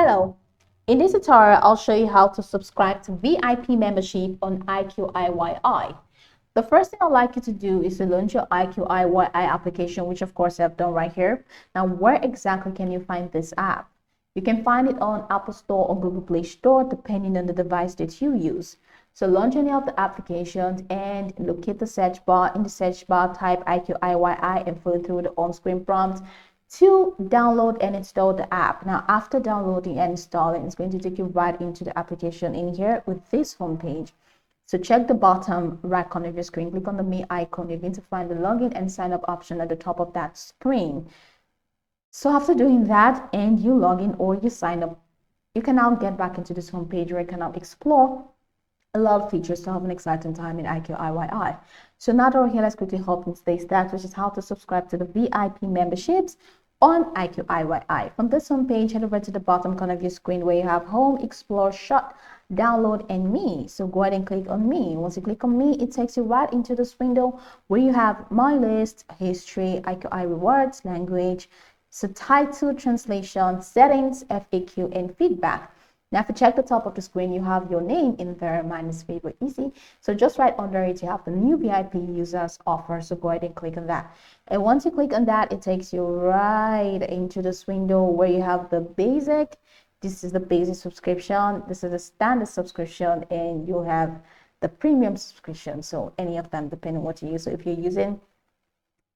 Hello, in this tutorial I'll show you how to subscribe to VIP membership on IQIYI. The first thing I'd like you to do is to launch your IQIYI application, which of course I've done right here. Now, where exactly can you find this app? You can find it on Apple Store or Google Play Store, depending on the device that you use. So launch any of the applications and locate the search bar. In the search bar, type IQIYI and follow through the on-screen prompt to download and install the app. Now, after downloading and installing, it's going to take you right into the application in here with this homepage. So check the bottom right corner of your screen, click on the Me icon. You're going to find the login and sign up option at the top of that screen. So after doing that and you log in or you sign up, you can now get back into this homepage where you can now explore a lot of features to have an exciting time in IQIYI. So now that we're here, let's quickly hop into today's steps, which is how to subscribe to the VIP memberships on IQIYI. From this homepage, head over to the bottom corner of your screen where you have Home, Explore, Short, Download, and Me. So go ahead and click on Me. Once you click on Me, it takes you right into this window where you have My List, History, IQI Rewards, Language, Subtitle, Translation, Settings, FAQ, and Feedback. Now, if you check the top of the screen, you have your name in there. Mine is Favorite Easy. So just right under it, you have the new VIP users offer. So go ahead and click on that. And once you click on that, it takes you right into this window where you have the basic. This is the basic subscription. This is the standard subscription, and you have the premium subscription. So any of them, depending on what you use. So if you're using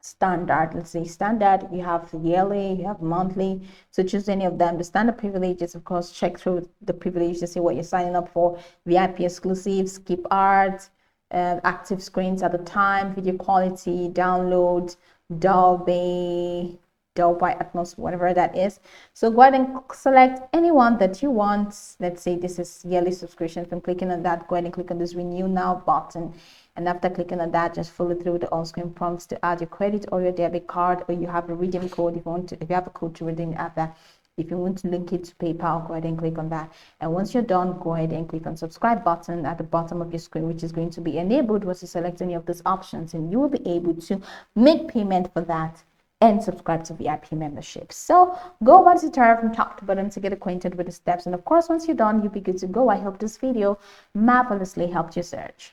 standard, let's say standard, you have yearly, you have monthly, so choose any of them. The standard privileges, of course, check through the privilege to see what you're signing up for. VIP exclusive, skip art, active screens at the time, video quality, download, Dolby Atmos, whatever that is. So go ahead and select any one that you want. Let's say this is yearly subscription. From clicking on that, go ahead and click on this renew now button. And after clicking on that, just follow through the on-screen prompts to add your credit or your debit card, or you have a redeem code if you have a code to redeem after. If you want to link it to PayPal, go ahead and click on that. And once you're done, go ahead and click on subscribe button at the bottom of your screen, which is going to be enabled once you select any of these options, and you will be able to make payment for that and subscribe to VIP membership. So go over the tutorial from top to bottom to get acquainted with the steps. And of course, once you're done, you'll be good to go. I hope this video marvelously helped your search.